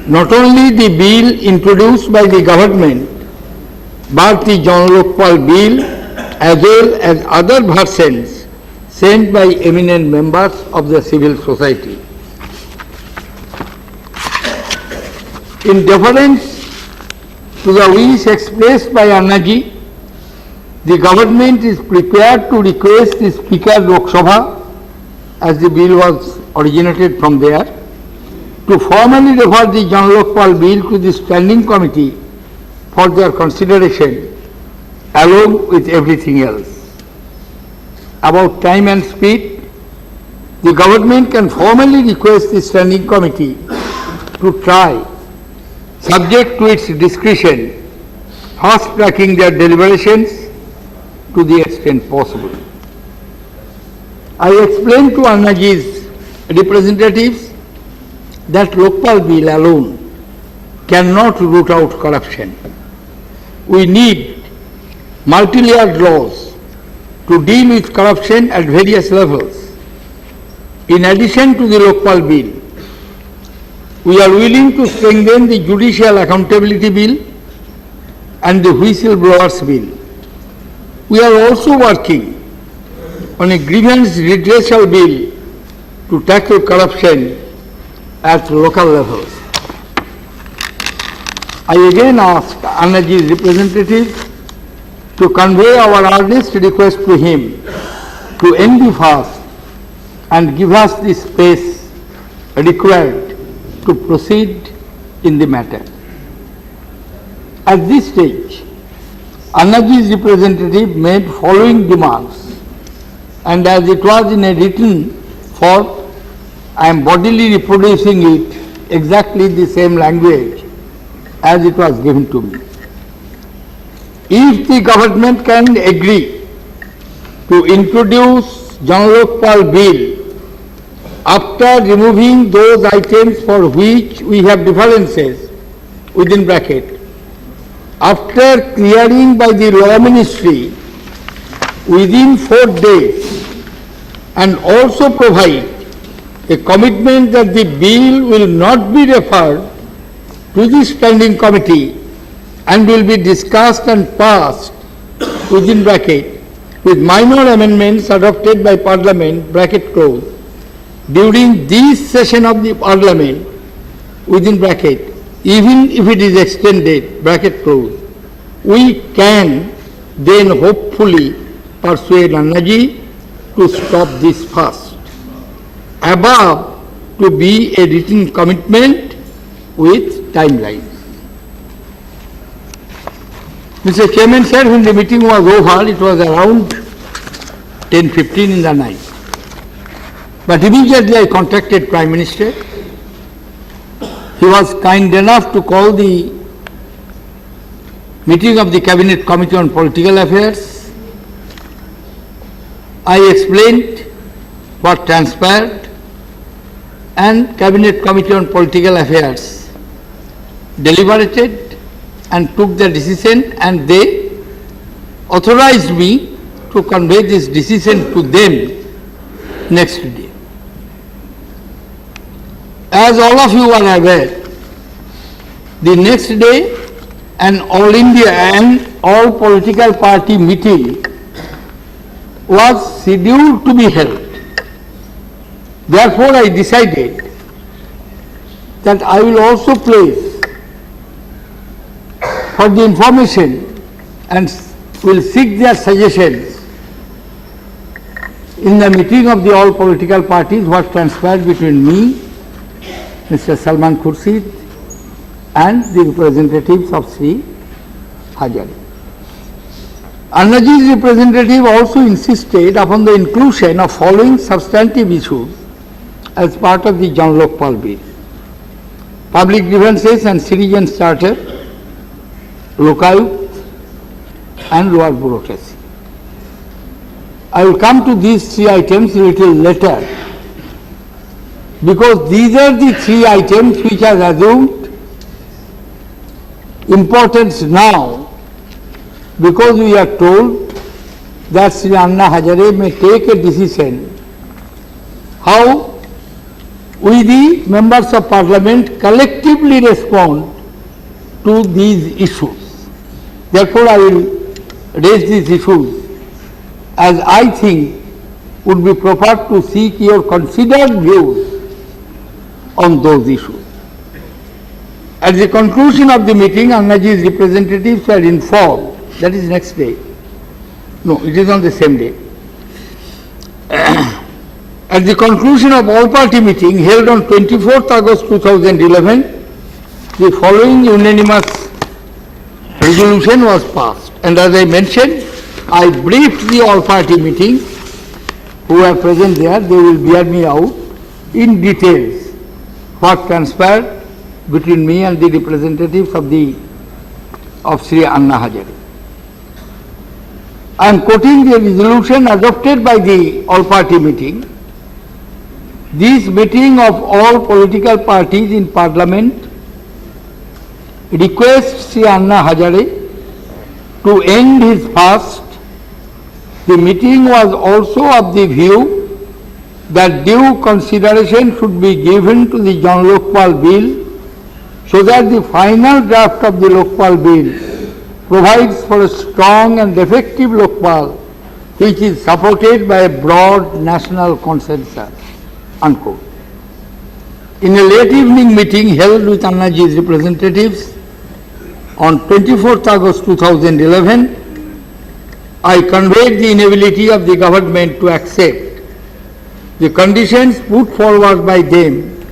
not only the bill introduced by the government, but the Jan Lokpal bill as well as other versions sent by eminent members of the civil society. In deference to the wish expressed by Annaji, the government is prepared to request the Speaker Lok Sabha, as the bill was originated from there, to formally refer the John Lokpal bill to the standing committee for their consideration along with everything else. About time and speed, the government can formally request the standing committee to try, subject to its discretion, fast-tracking their deliberations to the extent possible. I explained to Annaji's representatives that Lokpal bill alone cannot root out corruption. We need multi-layered laws to deal with corruption at various levels. In addition to the Lokpal bill, we are willing to strengthen the Judicial Accountability Bill and the Whistleblowers Bill. We are also working on a grievance redressal bill to tackle corruption at local levels. I again ask Annaji's representative to convey our earnest request to him to end the fast and give us the space required to proceed in the matter. At this stage, Annaji's representative made following demands, and as it was in a written form, I am bodily reproducing it exactly the same language as it was given to me. If the government can agree to introduce John Lokpal bill after removing those items for which we have differences within bracket, after clearing by the Law Ministry within 4 days, and also provide a commitment that the bill will not be referred to the standing committee and will be discussed and passed within bracket with minor amendments adopted by Parliament bracket close during this session of the Parliament within bracket, even if it is extended bracket close, we can then hopefully persuade Annaji to stop this fast, above to be a written commitment with timelines. Mr. Chairman said when the meeting was over, it was around 10:15 in the night. But immediately I contacted Prime Minister. He was kind enough to call the meeting of the Cabinet Committee on Political Affairs. I explained what transpired, and Cabinet Committee on Political Affairs deliberated and took the decision, and they authorized me to convey this decision to them next day. As all of you are aware, the next day an All India and all political party meeting was scheduled to be held. Therefore, I decided that I will also place for the information and will seek their suggestions in the meeting of the all political parties what transpired between me, Mr. Salman Khurshid, and the representatives of Sri Hazare. Annaji's representative also insisted upon the inclusion of following substantive issues as part of the John Lokpal bill: public grievances and citizens' charter, Lokayukt, and lower bureaucracy. I will come to these 3 items a little later, because these are the 3 items which are assumed importance now, because we are told that Sri Anna Hazare may take a decision how we, the members of Parliament, collectively respond to these issues. Therefore, I will raise these issues as I think would be proper to seek your considered views on those issues. At the conclusion of the meeting, Annaji's representatives were informed, that is next day, no, it is on the same day, At the conclusion of all-party meeting held on 24th August 2011, the following unanimous resolution was passed. And as I mentioned, I briefed the all-party meeting, who are present there, they will bear me out in details what transpired between me and the representatives of Sri Anna Hazare. I am quoting the resolution adopted by the all-party meeting. This meeting of all political parties in Parliament requests Sri Anna Hazare to end his fast. The meeting was also of the view that due consideration should be given to the Jan Lokpal Bill so that the final draft of the Lokpal Bill provides for a strong and effective Lokpal which is supported by a broad national consensus. Unquote. In a late evening meeting held with Annaji's representatives on 24th August 2011, I conveyed the inability of the government to accept the conditions put forward by them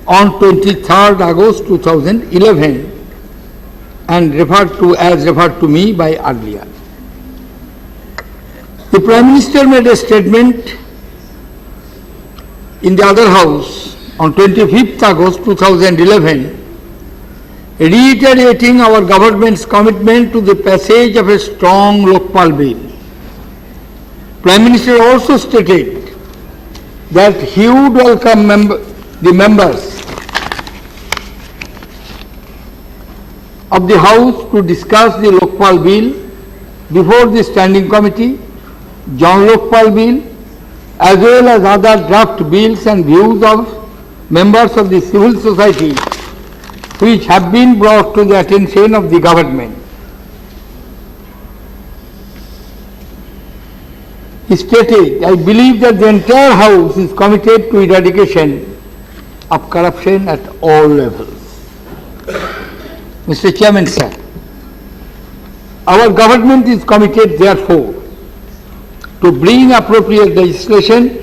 on 23rd August 2011 and referred to me by earlier. The Prime Minister made a statement in the other house on 25th August 2011 reiterating our government's commitment to the passage of a strong Lokpal Bill. Prime Minister also stated that he would welcome the members of the House to discuss the Lokpal Bill before the Standing Committee, Jan Lokpal Bill, as well as other draft bills and views of members of the civil society which have been brought to the attention of the government. He stated, I believe that the entire House is committed to eradication of corruption at all levels. Mr. Chairman, sir, our government is committed, therefore, to bring appropriate legislation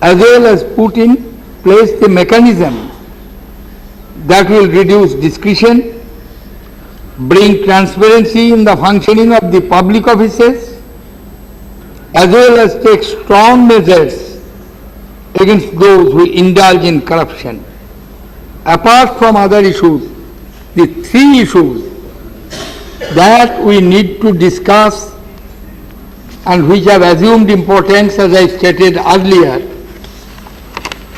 as well as put in place the mechanism that will reduce discretion, bring transparency in the functioning of the public offices, as well as take strong measures against those who indulge in corruption. Apart from other issues, the three issues that we need to discuss and which have assumed importance, as I stated earlier,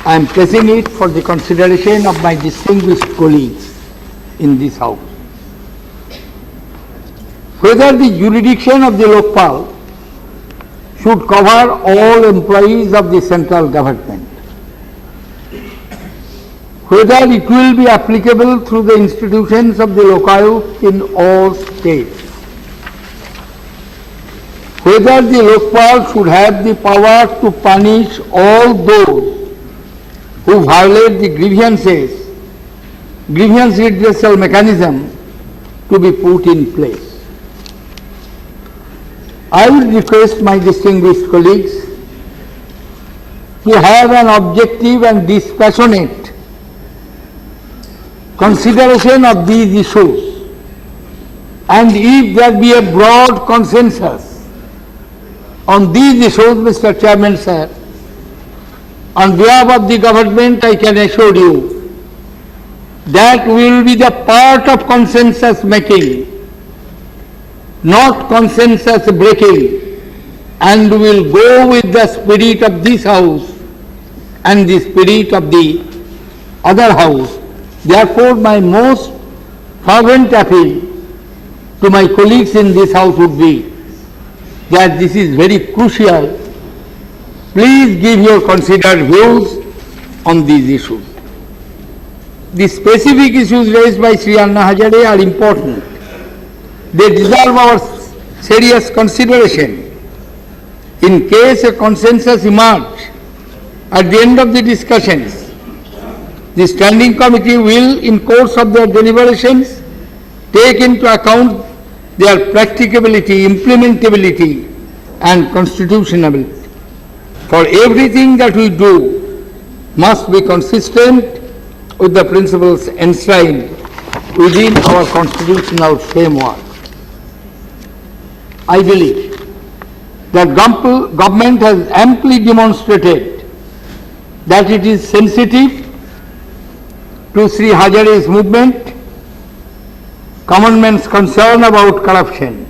I am placing it for the consideration of my distinguished colleagues in this House. Whether the jurisdiction of the Lokpal should cover all employees of the central government, whether it will be applicable through the institutions of the Lokayukt in all states, whether the Lokpal should have the power to punish all those who violate the grievance redressal mechanism to be put in place. I would request my distinguished colleagues to have an objective and dispassionate consideration of these issues, and if there be a broad consensus on these issues, Mr. Chairman, sir, on behalf of the government, I can assure you that we will be the part of consensus making, not consensus breaking, and we will go with the spirit of this House and the spirit of the other House. Therefore, my most fervent appeal to my colleagues in this House would be that this is very crucial. Please give your considered views on these issues. The specific issues raised by Sri Anna Hazare are important. They deserve our serious consideration. In case a consensus emerges at the end of the discussions, the Standing Committee will, in course of their deliberations, take into account their practicability, implementability and constitutionality. For everything that we do must be consistent with the principles enshrined within our constitutional framework. I believe that government has amply demonstrated that it is sensitive to Sri Hajare's movement, common man's concern about corruption.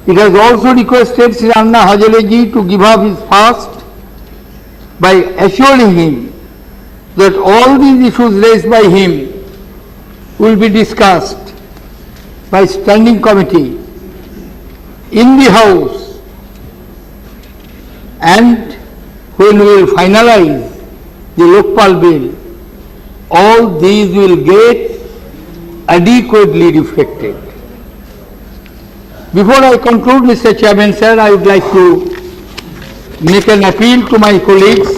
It has also requested Sri Anna Hazare ji to give up his fast by assuring him that all these issues raised by him will be discussed by standing committee in the House, and when we will finalize the Lokpal bill, all these will get adequately reflected. Before I conclude, Mr. Chairman, sir, I would like to make an appeal to my colleagues.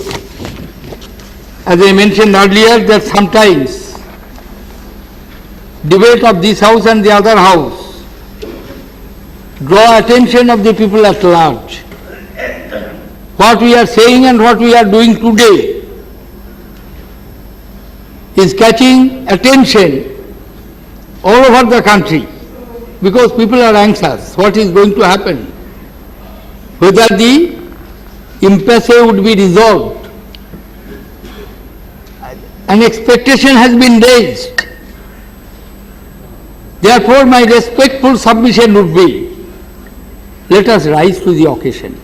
As I mentioned earlier, that sometimes debate of this House and the other House draw attention of the people at large. What we are saying and what we are doing today is catching attention all over the country, because people are anxious what is going to happen, whether the impasse would be resolved. An expectation has been raised. Therefore, my respectful submission would be, let us rise to the occasion.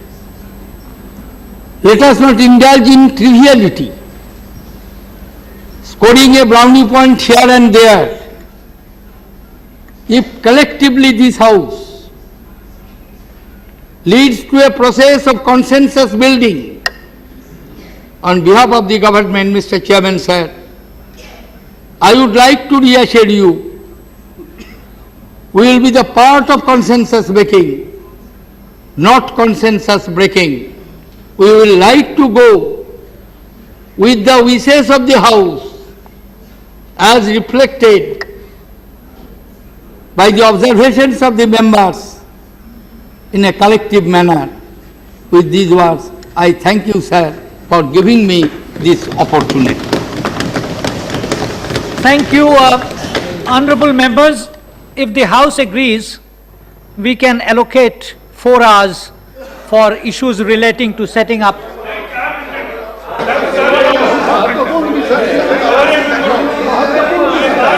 Let us not indulge in triviality, scoring a brownie point here and there. If collectively this House leads to a process of consensus building, on behalf of the government, Mr. Chairman, sir, I would like to reassure you, we will be the part of consensus making, not consensus breaking. We will like to go with the wishes of the House as reflected by the observations of the members in a collective manner. With these words, I thank you, sir, for giving me this opportunity. Thank you, honorable members. If the House agrees, we can allocate 4 hours for issues relating to setting up.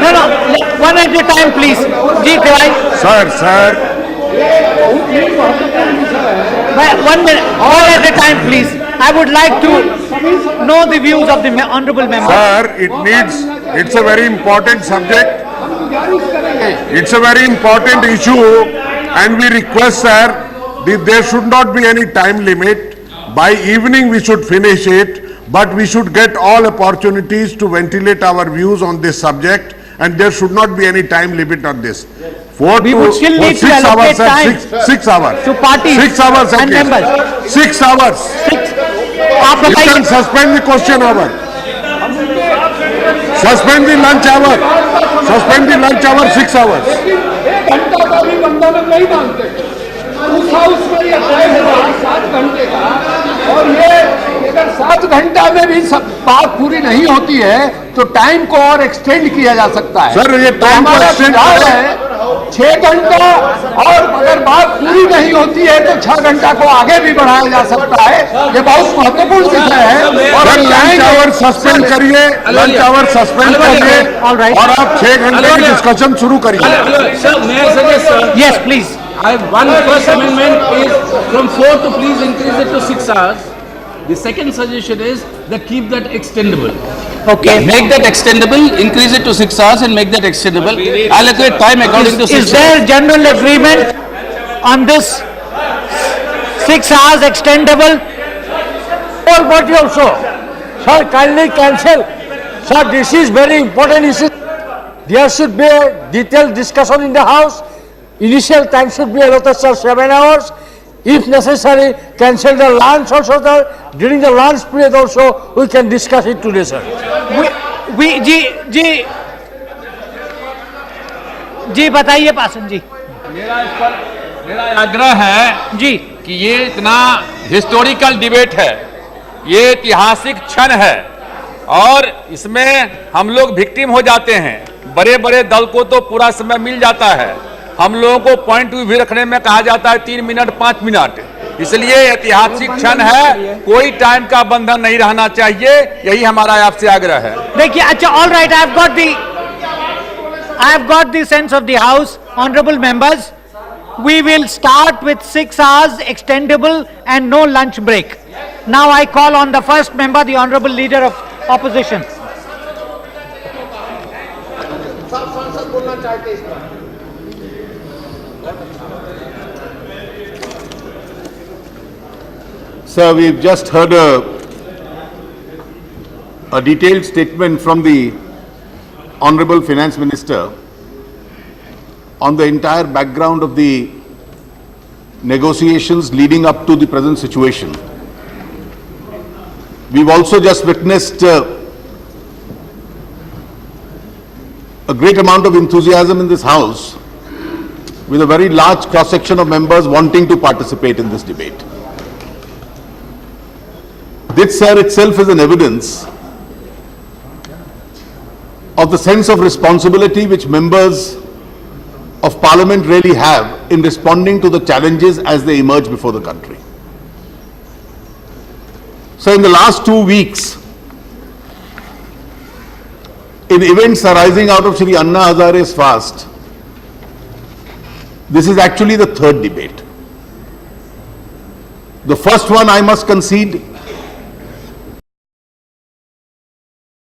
No, one at a time, please. Sir. 1 minute, one at a time, please. I would like to know the views of the honorable members. Sir, it's a very important subject. It's a very important issue, and we request, sir, that there should not be any time limit. By evening we should finish it, but we should get all opportunities to ventilate our views on this subject, and there should not be any time limit on this. We would still need to allocate time 6 hours. to parties 6 hours and at least. members. 6 hours. आप You बताइए। can suspend the question hour. Suspend the lunch hour. Suspend the lunch hour 6 hours. घंटा का भी बंदा लोग नहीं मानते। उस हाउस में ये टाइम है 7 घंटे का, और ये अगर 7 घंटा में भी सब बात पूरी नहीं होती है तो टाइम को और एक्सटेंड किया जा सकता है। सर, ये टाइम को एक्सटेंड है 6 घंटा, और अगर बात पूरी नहीं होती है तो 6 घंटा को आगे भी बढ़ाया जा सकता है। ये बहुत महत्वपूर्ण विषय है। और सर, लंच आवर सस्पेंड करिए, लंच आवर सस्पेंड करिए, और आप 6 घंटे की डिस्कशन शुरू करिए। Sir, may I suggest, sir? Yes, please. I have one first amendment is from 4 to please increase it to 6 hours. The second suggestion is that keep that extendable. Okay. Make that extendable, increase it to 6 hours and make that extendable. Allocate time according to 6 Is there general agreement on this 6 hours extendable? All party also. Sir, kindly cancel. Sir, this is very important issue. There should be a detailed discussion in the House. Initial time should be allotted, sir, 7 hours. If necessary, cancel the lunch also, sir. During the lunch period also, we can discuss it today, sir. जी बताइए पासन जी। मेरा आग्रह है जी कि ये इतना historical debate है, ये ऐतिहासिक क्षण है और इसमें हम लोग विक्टिम हो जाते हैं। बड़े बड़े दल को तो पूरा समय मिल जाता है, हम लोगों को पॉइंट ऑफ व्यू रखने में कहा जाता है 3 मिनट 5 मिनट। इसलिए ऐतिहासिक क्षण है, कोई टाइम का बंधन नहीं रहना चाहिए, यही हमारा आपसे आग्रह है। देखिए, अच्छा, all right, I have got the sense of the house. Honourable members, we will start with 6 hours extendable and no lunch break. Now I call on the first member, the honorable leader of opposition. Sir, we've just heard a detailed statement from the Honorable Finance Minister on the entire background of the negotiations leading up to the present situation. We've also just witnessed a great amount of enthusiasm in this House with a very large cross-section of members wanting to participate in this debate. This, sir, itself is an evidence of the sense of responsibility which members of Parliament really have in responding to the challenges as they emerge before the country. So in the last 2 weeks, in events arising out of Shri Anna Hazare's fast, this is actually the third debate. The first one, I must concede,